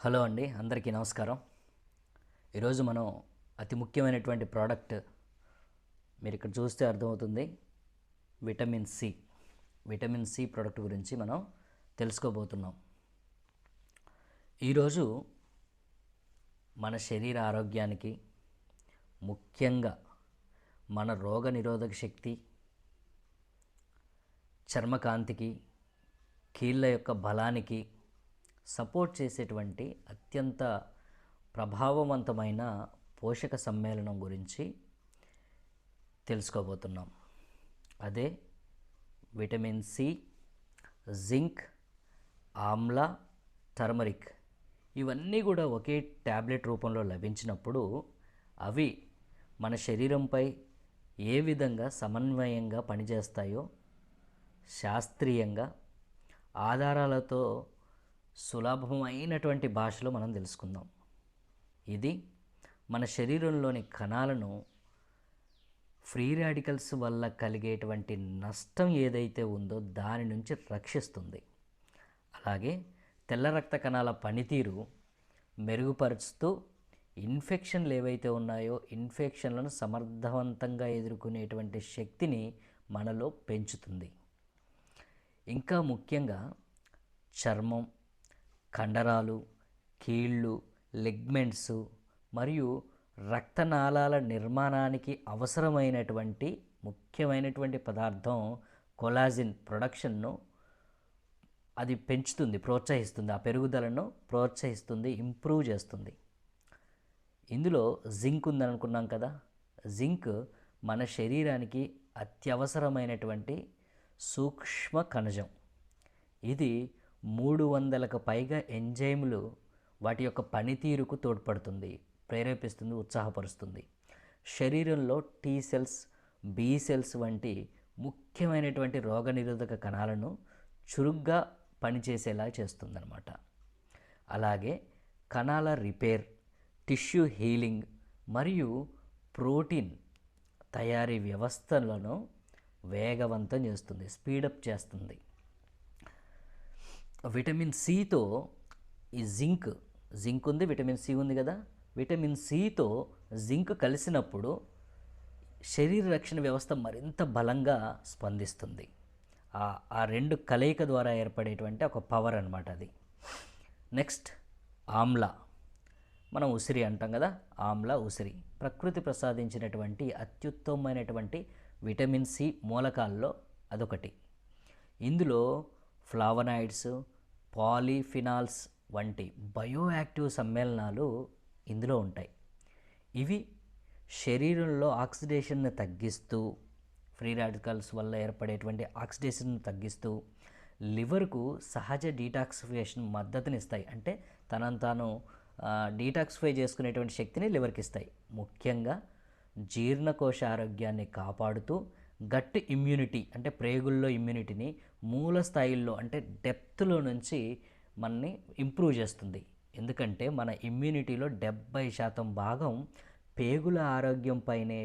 Hello అండి, అందరికీ నమస్కారం. ఈరోజు మనం అతి ముఖ్యమైనటువంటి ప్రోడక్ట్ మీరు ఇక్కడ చూస్తే అర్థమవుతుంది. విటమిన్ సి ప్రోడక్ట్ గురించి మనం తెలుసుకోబోతున్నాం. ఈరోజు మన శరీర ఆరోగ్యానికి, ముఖ్యంగా మన రోగ నిరోధక శక్తి, చర్మకాంతికి, కీళ్ళ యొక్క బలానికి సపోర్ట్ చేసేటువంటి అత్యంత ప్రభావవంతమైన పోషక సమ్మేళనం గురించి తెలుసుకోబోతున్నాం. అదే vitamin C, zinc, amla, turmeric. ఇవన్నీ కూడా ఒకే ట్యాబ్లెట్ రూపంలో లభించినప్పుడు అవి మన శరీరంపై ఏ విధంగా సమన్వయంగా పనిచేస్తాయో శాస్త్రీయంగా ఆధారాలతో సులభమైనటువంటి భాషలో మనం తెలుసుకుందాం. ఇది మన శరీరంలోని కణాలను ఫ్రీ రాడికల్స్ వల్ల కలిగేటువంటి నష్టం ఏదైతే ఉందో దాని నుంచి రక్షిస్తుంది. అలాగే తెల్ల రక్త కణాల పనితీరు మెరుగుపరుస్తూ ఇన్ఫెక్షన్లు ఏవైతే ఉన్నాయో ఇన్ఫెక్షన్లను సమర్థవంతంగా ఎదుర్కొనేటువంటి శక్తిని మనలో పెంచుతుంది. ఇంకా ముఖ్యంగా చర్మం, కండరాలు, కీళ్ళు, లిగ్మెంట్స్ మరియు రక్తనాళాల నిర్మాణానికి అవసరమైనటువంటి ముఖ్యమైనటువంటి పదార్థం కొలాజిన్ ప్రొడక్షన్ను అది పెంచుతుంది, ప్రోత్సహిస్తుంది. ఆ పెరుగుదలను ప్రోత్సహిస్తుంది, ఇంప్రూవ్ చేస్తుంది. ఇందులో జింక్ ఉందనుకున్నాం కదా. జింక్ మన శరీరానికి అత్యవసరమైనటువంటి సూక్ష్మ కణజం. ఇది 300కు పైగా ఎంజైములు వాటి యొక్క పనితీరుకు తోడ్పడుతుంది, ప్రేరేపిస్తుంది, ఉత్సాహపరుస్తుంది. శరీరంలో టీ సెల్స్, బి సెల్స్ వంటి ముఖ్యమైనటువంటి రోగనిరోధక కణాలను చురుగ్గా పనిచేసేలా చేస్తుందన్నమాట. అలాగే కణాల రిపేర్, టిష్యూ హీలింగ్ మరియు ప్రోటీన్ తయారీ వ్యవస్థలను వేగవంతం చేస్తుంది, స్పీడప్ చేస్తుంది. విటమిన్ సితో ఈ జింక్ ఉంది, విటమిన్ సి ఉంది కదా. విటమిన్ సితో జింక్ కలిసినప్పుడు శరీర రక్షణ వ్యవస్థ మరింత బలంగా స్పందిస్తుంది. ఆ రెండు కలయిక ద్వారా ఏర్పడేటువంటి ఒక పవర్ అన్నమాట అది. నెక్స్ట్ ఆమ్లా, మనం ఉసిరి అంటాం కదా. ఆమ్లా, ఉసిరి ప్రకృతి ప్రసాదించినటువంటి అత్యుత్తమమైనటువంటి విటమిన్ సి మూలకాల్లో అదొకటి. ఇందులో ఫ్లావనాయిడ్స్, పాలీఫినాల్స్ వంటి బయోయాక్టివ్ సమ్మేళనాలు ఇందులో ఉంటాయి. ఇవి శరీరంలో ఆక్సిడేషన్ను తగ్గిస్తూ, ఫ్రీ రాడికల్స్ వల్ల ఏర్పడేటువంటి ఆక్సిడేషన్ను తగ్గిస్తూ లివర్కు సహజ డీటాక్సిఫికేషన్ మద్దతునిస్తాయి. అంటే తనను తాను డీటాక్సిఫై చేసుకునేటువంటి శక్తిని లివర్కి ఇస్తాయి. ముఖ్యంగా జీర్ణకోశ ఆరోగ్యాన్ని కాపాడుతూ గట్ ఇమ్యూనిటీ అంటే ప్రేగుల్లో ఇమ్యూనిటీని మూల స్థాయిల్లో అంటే డెప్త్లో నుంచి మనని ఇంప్రూవ్ చేస్తుంది. ఎందుకంటే మన ఇమ్యూనిటీలో 70% భాగం పేగుల ఆరోగ్యంపైనే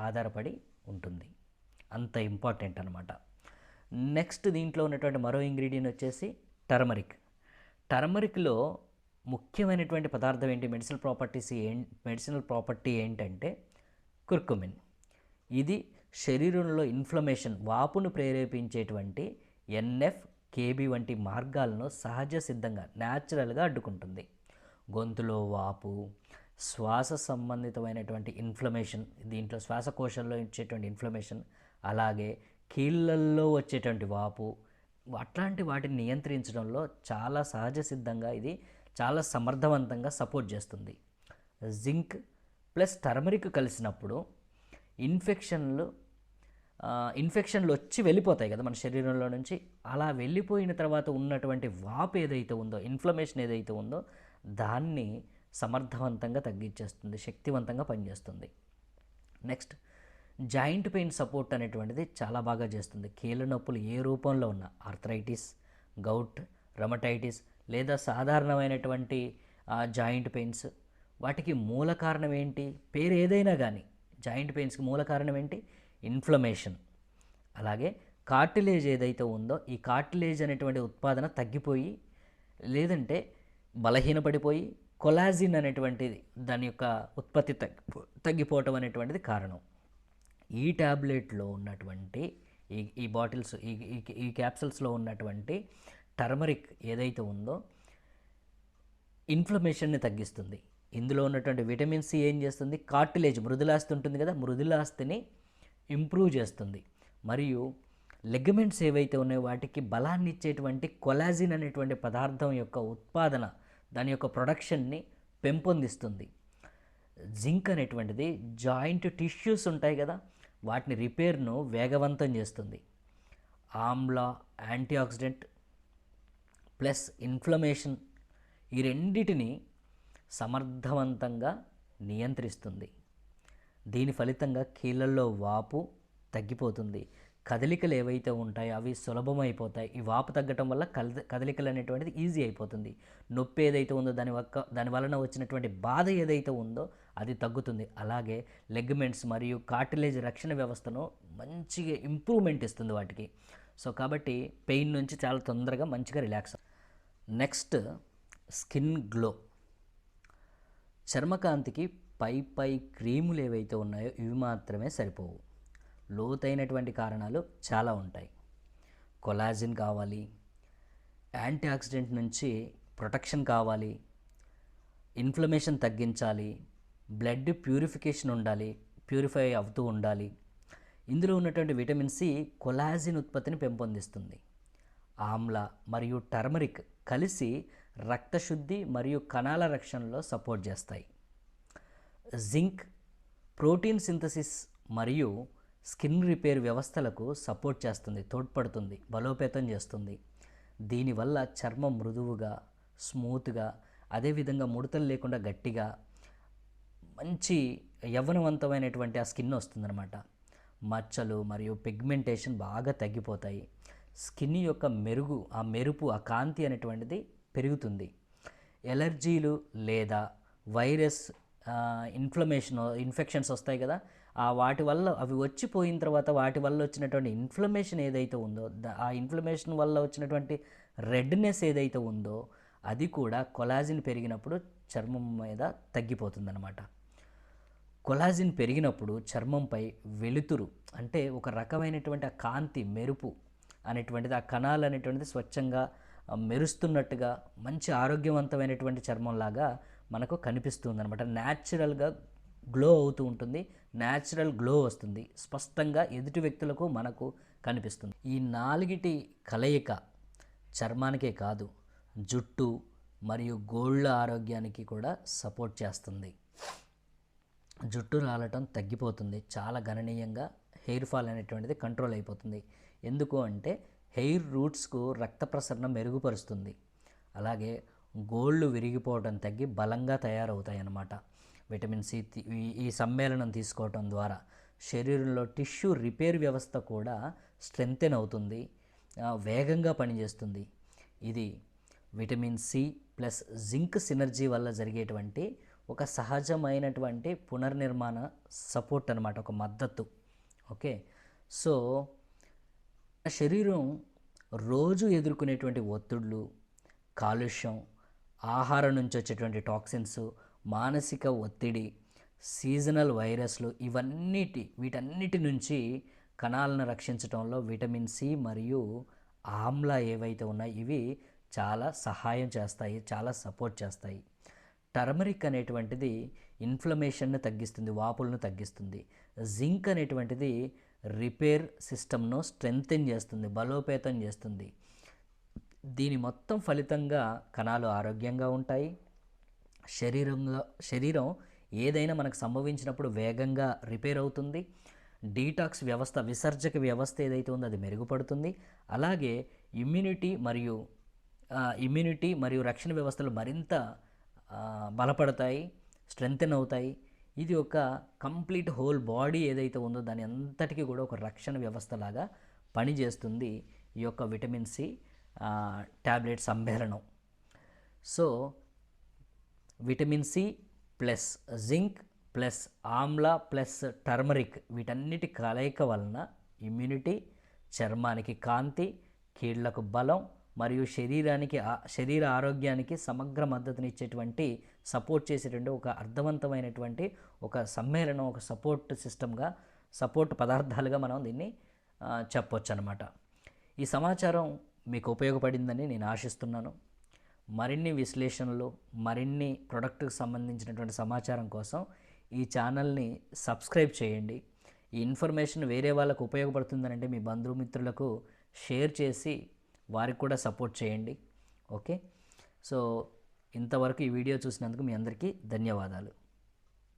ఆధారపడి ఉంటుంది. అంత ఇంపార్టెంట్ అనమాట. నెక్స్ట్ దీంట్లో ఉన్నటువంటి మరో ఇంగ్రీడియంట్ వచ్చేసి టర్మరిక్. టర్మరిక్లో ముఖ్యమైనటువంటి పదార్థం ఏంటి, మెడిసినల్ ప్రాపర్టీ ఏంటంటే కుర్కుమిన్. ఇది శరీరంలో ఇన్ఫ్లమేషన్, వాపును ప్రేరేపించేటువంటి ఎన్ఎఫ్-కేబి వంటి మార్గాలను సహజ సిద్ధంగా న్యాచురల్గా అడ్డుకుంటుంది. గొంతులో వాపు, శ్వాస సంబంధితమైనటువంటి ఇన్ఫ్లమేషన్, దీంట్లో శ్వాసకోశంలో ఇచ్చేటువంటి ఇన్ఫ్లమేషన్, అలాగే కీళ్ళల్లో వచ్చేటువంటి వాపు, అట్లాంటి వాటిని నియంత్రించడంలో చాలా సహజ సిద్ధంగా ఇది చాలా సమర్థవంతంగా సపోర్ట్ చేస్తుంది. జింక్ ప్లస్ టర్మరిక్ కలిసినప్పుడు ఇన్ఫెక్షన్లు వచ్చి వెళ్ళిపోతాయి కదా మన శరీరంలో నుంచి. అలా వెళ్ళిపోయిన తర్వాత ఉన్నటువంటి వాపు ఏదైతే ఉందో, ఇన్ఫ్లమేషన్ ఏదైతే ఉందో దాన్ని సమర్థవంతంగా తగ్గించేస్తుంది, శక్తివంతంగా పనిచేస్తుంది. నెక్స్ట్ జాయింట్ పెయిన్ సపోర్ట్ అనేటువంటిది చాలా బాగా చేస్తుంది. కీళ్ళ నొప్పులు ఏ రూపంలో ఉన్న ఆర్థరైటిస్, గౌట్, రమటైటిస్ లేదా సాధారణమైనటువంటి జాయింట్ పెయిన్స్, వాటికి మూల కారణం ఏంటి? పేరు ఏదైనా కానీ జాయింట్ పెయిన్స్కి మూల కారణం ఏంటి? ఇన్ఫ్లమేషన్. అలాగే కార్టిలేజ్ ఏదైతే ఉందో ఈ కార్టిలేజ్ అనేటువంటి ఉత్పాదన తగ్గిపోయి, లేదంటే బలహీనపడిపోయి కొలాజిన్ అనేటువంటిది దాని యొక్క ఉత్పత్తి తగ్గిపోవటం అనేటువంటిది కారణం. ఈ ట్యాబ్లెట్లో ఉన్నటువంటి ఈ బాటిల్స్ ఈ క్యాప్సూల్స్లో ఉన్నటువంటి టర్మరిక్ ఏదైతే ఉందో ఇన్ఫ్లమేషన్ని తగ్గిస్తుంది. ఇందులో ఉన్నటువంటి విటమిన్ సి ఏం చేస్తుంది, కార్టిలేజ్ మృదులాస్థి ఉంటుంది కదా, మృదులాస్థిని ఇంప్రూవ్ చేస్తుంది. మరియు లెగమెంట్స్ ఏవైతే ఉన్నాయో వాటికి బలాన్ని ఇచ్చేటువంటి కొలాజిన్ అనేటువంటి పదార్థం యొక్క ఉత్పాదన, దాని యొక్క ప్రొడక్షన్ని పెంపొందిస్తుంది. జింక్ అనేటువంటిది జాయింట్ టిష్యూస్ ఉంటాయి కదా, వాటిని రిపేర్ను వేగవంతం చేస్తుంది. ఆమ్లా యాంటీఆక్సిడెంట్ ప్లస్ ఇన్ఫ్లమేషన్ ఈ రెండిటిని సమర్థవంతంగా నియంత్రిస్తుంది. దీని ఫలితంగా కీళ్ళల్లో వాపు తగ్గిపోతుంది. కదలికలు ఏవైతే ఉంటాయో అవి సులభమైపోతాయి. ఈ వాపు తగ్గటం వల్ల కదలికలు అనేటువంటిది ఈజీ అయిపోతుంది. నొప్పి ఏదైతే ఉందో దాని వలన వచ్చినటువంటి బాధ ఏదైతే ఉందో అది తగ్గుతుంది. అలాగే లెగ్మెంట్స్ మరియు కార్టిలేజ్ రక్షణ వ్యవస్థను మంచిగా ఇంప్రూవ్మెంట్ ఇస్తుంది వాటికి. సో కాబట్టి పెయిన్ నుంచి చాలా తొందరగా మంచిగా రిలాక్స్. Next skin glow. చర్మకాంతికి పై క్రీములు ఏవైతే ఉన్నాయో ఇవి మాత్రమే సరిపోవు. లోతైనటువంటి కారణాలు చాలా ఉంటాయి. కొలాజిన్ కావాలి, యాంటీ ఆక్సిడెంట్ నుంచి ప్రొటెక్షన్ కావాలి, ఇన్ఫ్లమేషన్ తగ్గించాలి, బ్లడ్ ప్యూరిఫికేషన్ ఉండాలి, ప్యూరిఫై అవుతూ ఉండాలి. ఇందులో ఉన్నటువంటి విటమిన్ సి కొలాజిన్ ఉత్పత్తిని పెంపొందిస్తుంది. ఆమ్లా మరియు టర్మరిక్ కలిసి రక్తశుద్ధి మరియు కణాల రక్షణలో సపోర్ట్ చేస్తాయి. జింక్ ప్రోటీన్ సింథసిస్ మరియు స్కిన్ రిపేర్ వ్యవస్థలకు సపోర్ట్ చేస్తుంది, తోడ్పడుతుంది, బలోపేతం చేస్తుంది. దీనివల్ల చర్మం మృదువుగా, స్మూత్గా, అదేవిధంగా ముడతలు లేకుండా గట్టిగా మంచి యవ్వనవంతమైనటువంటి ఆ స్కిన్ వస్తుందన్నమాట. మచ్చలు మరియు పిగ్మెంటేషన్ బాగా తగ్గిపోతాయి. స్కిన్ యొక్క మెరుపు, ఆ కాంతి అనేటువంటిది పెరుగుతుంది. ఎలర్జీలు లేదా వైరస్ ఇన్ఫెక్షన్స్ వస్తాయి కదా, వాటి వల్ల అవి వచ్చిపోయిన తర్వాత వాటి వల్ల వచ్చినటువంటి ఇన్ఫ్లమేషన్ ఏదైతే ఉందో ఆ ఇన్ఫ్లమేషన్ వల్ల వచ్చినటువంటి రెడ్నెస్ ఏదైతే ఉందో అది కూడా కొలాజిన్ పెరిగినప్పుడు చర్మం మీద తగ్గిపోతుందన్నమాట. కొలాజిన్ పెరిగినప్పుడు చర్మంపై వెలుతురు అంటే ఒక రకమైనటువంటి ఆ కాంతి, మెరుపు అనేటువంటిది, ఆ కణాలు అనేటువంటిది స్వచ్ఛంగా మెరుస్తున్నట్టుగా మంచి ఆరోగ్యవంతమైనటువంటి చర్మంలాగా మనకు కనిపిస్తుంది అనమాట. న్యాచురల్గా గ్లో అవుతూ ఉంటుంది, న్యాచురల్ గ్లో వస్తుంది, స్పష్టంగా ఎదుటి వ్యక్తులకు మనకు కనిపిస్తుంది. ఈ నాలుగిటి కలయిక చర్మానికే కాదు జుట్టు మరియు గోళ్ళ ఆరోగ్యానికి కూడా సపోర్ట్ చేస్తుంది. జుట్టు రాలటం తగ్గిపోతుంది, చాలా గణనీయంగా హెయిర్ ఫాల్ అనేటువంటిది కంట్రోల్ అయిపోతుంది. ఎందుకు అంటే హెయిర్ రూట్స్కు రక్త ప్రసరణ మెరుగుపరుస్తుంది. అలాగే గోళ్ళు విరిగిపోవడం తగ్గి బలంగా తయారవుతాయి అన్నమాట. విటమిన్ సి ఈ సమ్మేళనం తీసుకోవటం ద్వారా శరీరంలో టిష్యూ రిపేర్ వ్యవస్థ కూడా స్ట్రెంగ్తెన్ అవుతుంది, వేగంగా పనిచేస్తుంది. ఇది vitamin C plus zinc synergy వల్ల జరిగేటువంటి ఒక సహజమైనటువంటి పునర్నిర్మాణ సపోర్ట్ అనమాట, ఒక మద్దతు. ఓకే, సో శరీరం రోజు ఎదుర్కొనేటువంటి ఒత్తిళ్ళు, కాలుష్యం, ఆహారం నుంచి వచ్చేటువంటి టాక్సిన్స్, మానసిక ఒత్తిడి, సీజనల్ వైరస్లు వీటన్నిటి నుంచి కణాలను రక్షించడంలో విటమిన్ సి మరియు ఆమ్లా ఏవైతే ఉన్నాయో ఇవి చాలా సహాయం చేస్తాయి, చాలా సపోర్ట్ చేస్తాయి. టర్మరిక్ అనేటువంటిది ఇన్ఫ్లమేషన్ను తగ్గిస్తుంది, వాపులను తగ్గిస్తుంది. జింక్ అనేటువంటిది రిపేర్ సిస్టమ్ను స్ట్రెంగ్తెన్ చేస్తుంది, బలోపేతం చేస్తుంది. దీని మొత్తం ఫలితంగా కణాలు ఆరోగ్యంగా ఉంటాయి. శరీరం ఏదైనా మనకు సంభవించినప్పుడు వేగంగా రిపేర్ అవుతుంది. డీటాక్స్ వ్యవస్థ, విసర్జక వ్యవస్థ ఏదైతే ఉందో అది మెరుగుపడుతుంది. అలాగే ఇమ్యూనిటీ మరియు రక్షణ వ్యవస్థలు మరింత బలపడతాయి, స్ట్రెంగ్తెన్ అవుతాయి. ఇది ఒక కంప్లీట్ హోల్ బాడీ ఏదైతే ఉందో దాని అంతటికీ కూడా ఒక రక్షణ వ్యవస్థలాగా పనిచేస్తుంది ఈ యొక్క విటమిన్ సి ట్యాబ్లెట్ సమ్మేళనం. So vitamin C plus zinc plus amla plus turmeric వీటన్నిటి కలయిక వలన ఇమ్యూనిటీ, చర్మానికి కాంతి, కీళ్లకు బలం, మరియు శరీర ఆరోగ్యానికి సమగ్ర మద్దతునిచ్చేటువంటి సపోర్ట్ చేసేటువంటి ఒక అర్థవంతమైనటువంటి ఒక సమ్మేళనం, ఒక సపోర్ట్ సిస్టమ్గా, సపోర్ట్ పదార్థాలుగా మనం దీన్ని చెప్పొచ్చు అన్నమాట. ఈ సమాచారం మీకు ఉపయోగపడిందని నేను ఆశిస్తున్నాను. మరిన్ని విశ్లేషణలు, మరిన్ని ప్రొడక్ట్కి సంబంధించినటువంటి సమాచారం కోసం ఈ ఛానల్ని సబ్స్క్రైబ్ చేయండి. ఈ ఇన్ఫర్మేషన్ వేరే వాళ్ళకు ఉపయోగపడుతుందనంటే మీ బంధుమిత్రులకు షేర్ చేసి వారికి కూడా సపోర్ట్ చేయండి. ఓకే, సో ఇంతవరకు ఈ వీడియో చూసినందుకు మీ అందరికీ ధన్యవాదాలు.